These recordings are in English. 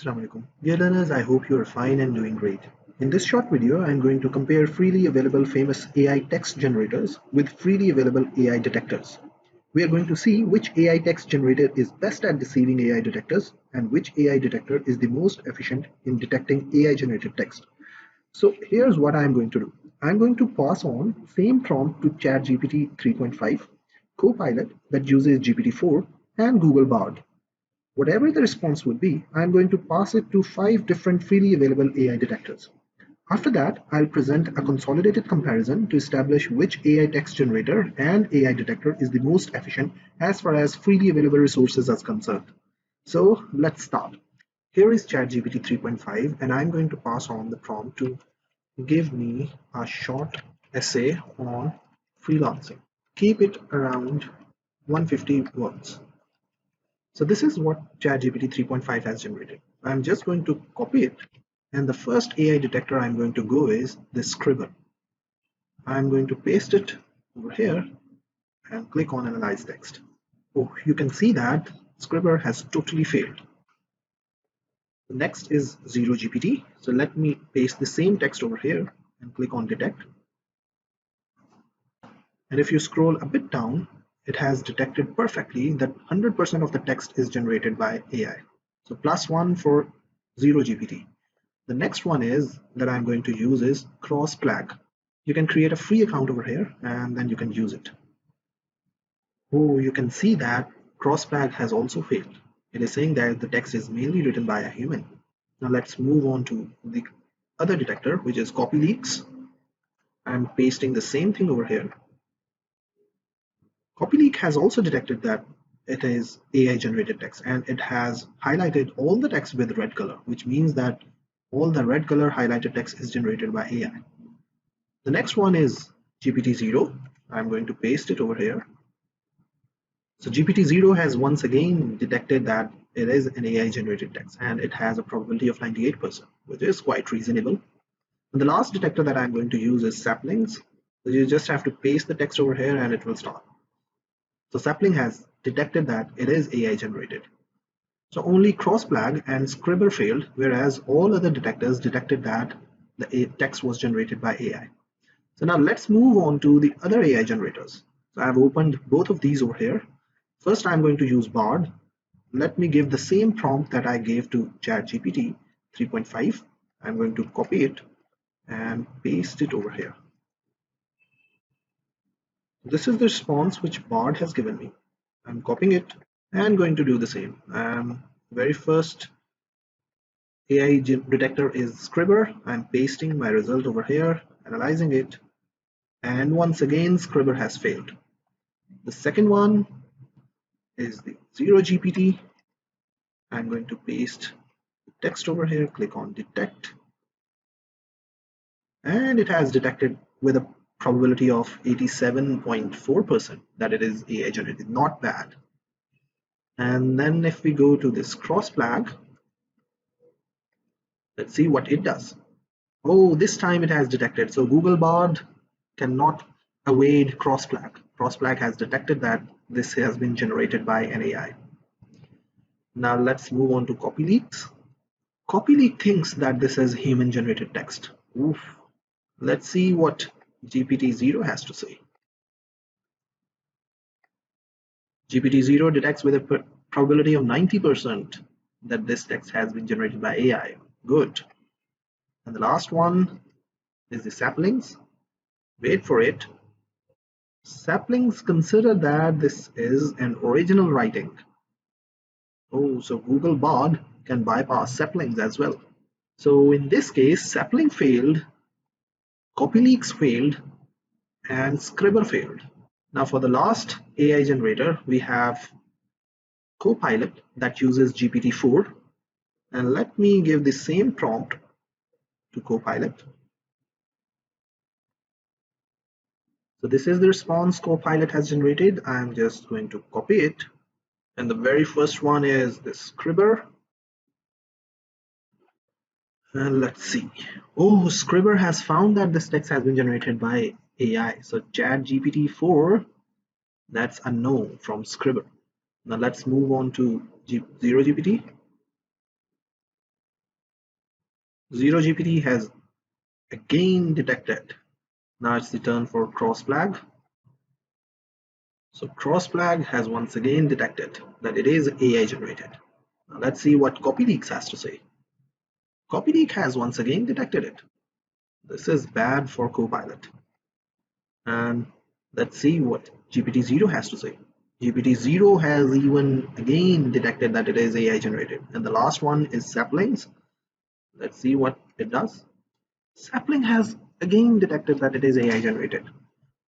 Assalamu alaikum. Dear learners, I hope you are fine and doing great. In this short video, I am going to compare freely available famous AI text generators with freely available AI detectors. We are going to see which AI text generator is best at deceiving AI detectors and which AI detector is the most efficient in detecting AI generated text. So here's what I'm going to do. I'm going to pass on same prompt to ChatGPT 3.5, Copilot that uses GPT-4, and Google Bard. Whatever the response would be, I'm going to pass it to 5 different freely available AI detectors. After that, I'll present a consolidated comparison to establish which AI text generator and AI detector is the most efficient as far as freely available resources are concerned. So let's start. Here is ChatGPT 3.5 and I'm going to pass on the prompt to give me a short essay on freelancing. Keep it around 150 words. So this is what ChatGPT 3.5 has generated. I'm just going to copy it, and the first AI detector I'm going to go is the Scribble. I'm going to paste it over here and click on Analyze Text. Oh, you can see that Scribble has totally failed. The next is 0GPT. So let me paste the same text over here and click on Detect. And if you scroll a bit down, it has detected perfectly that 100% of the text is generated by AI. So +1 for 0GPT. The next one is that I'm going to use is cross-plag. You can create a free account over here and then you can use it. Oh, you can see that cross-plag has also failed. It is saying that the text is mainly written by a human. Now let's move on to the other detector, which is copy leaks. I'm pasting the same thing over here. CopyLeak has also detected that it is AI generated text and it has highlighted all the text with red color, which means that all the red color highlighted text is generated by AI. The next one is GPT-0. I'm going to paste it over here. So GPT-0 has once again detected that it is an AI generated text and it has a probability of 98%, which is quite reasonable. And the last detector that I'm going to use is saplings. So you just have to paste the text over here and it will start. So sapling has detected that it is AI generated. So only cross-plag and Scribble failed, whereas all other detectors detected that the text was generated by AI. So now let's move on to the other AI generators. So I've opened both of these over here. First, I'm going to use Bard. Let me give the same prompt that I gave to ChatGPT 3.5. I'm going to copy it and paste it over here. This is the response which Bard has given me. I'm copying it and going to do the same. Very first AI detector is Scribble. I'm pasting my result over here, analyzing it, and once again Scribble has failed. The second one is the 0GPT. I'm going to paste the text over here, click on Detect, and it has detected with a probability of 87.4% that it is AI generated. Not bad. And then if we go to this cross-plag, let's see what it does. Oh, this time it has detected. So Google Bard cannot evade cross-plag. Cross-plag has detected that this has been generated by an AI. Now let's move on to CopyLeaks. CopyLeak thinks that this is human-generated text. Oof. Let's see what GPT-0 has to say. GPT-0 detects with a probability of 90% that this text has been generated by AI. Good. And the last one is the saplings. Wait for it. Saplings consider that this is an original writing. Oh, so Google Bard can bypass saplings as well. So in this case, sapling failed, CopyLeaks failed, and Scribble failed. Now for the last AI generator, we have Copilot that uses GPT-4. And let me give the same prompt to Copilot. So this is the response Copilot has generated. I'm just going to copy it. And the very first one is the Scribble. And let's see. Oh, Scribble has found that this text has been generated by AI. So ChatGPT-4, that's a no from Scribble. Now let's move on to 0GPT. Zero GPT has again detected. Now it's the turn for cross flag. So cross flag has once again detected that it is AI generated. Now let's see what CopyLeaks has to say. CopyLeak has once again detected it. This is bad for Copilot. And let's see what GPT-0 has to say. GPT-0 has even again detected that it is AI generated. And the last one is Saplings. Let's see what it does. Sapling has again detected that it is AI generated.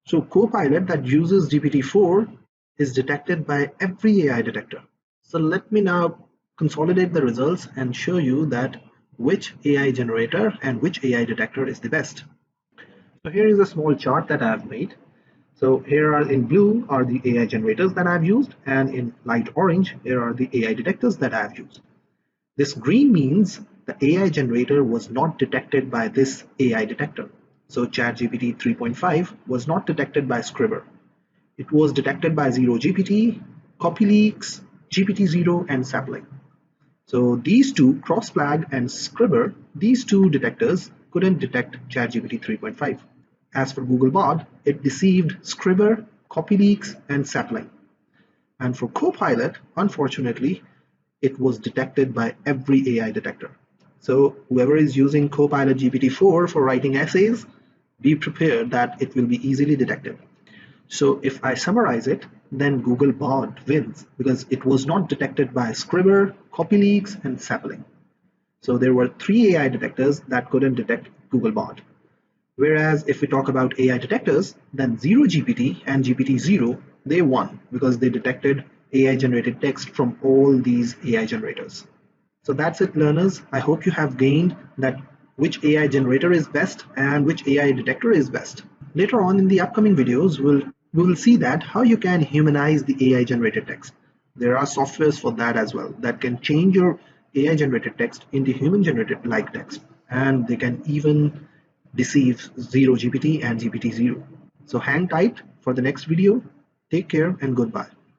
So Copilot that uses GPT-4 is detected by every AI detector. So let me now consolidate the results and show you that which AI generator and which AI detector is the best. So here is a small chart that I have made. So here are in blue are the AI generators that I've used, and in light orange here are the AI detectors that I've used. This green means the AI generator was not detected by this AI detector. So ChatGPT 3.5 was not detected by Scribber. It was detected by Zero GPT, CopyLeaks, GPT-0, and Sapling. So these two, CrossFlag and Scribber, these two detectors couldn't detect ChatGPT 3.5. As for Googlebot, it deceived Scribber, CopyLeaks, and Sapling. And for Copilot, unfortunately, it was detected by every AI detector. So whoever is using Copilot GPT-4 for writing essays, be prepared that it will be easily detected. So if I summarize it, then Googlebot wins because it was not detected by Scribber, CopyLeaks, and Sapling. So there were three AI detectors that couldn't detect Googlebot. Whereas if we talk about AI detectors, then Zero GPT and GPT-0, they won because they detected AI generated text from all these AI generators. So that's it, learners. I hope you have gained that which AI generator is best and which AI detector is best. Later on in the upcoming videos, we will see that how you can humanize the AI generated text. There are softwares for that as well that can change your AI generated text into human generated like text, and they can even deceive Zero GPT and GPT-0. So hang tight for the next video. Take care and goodbye.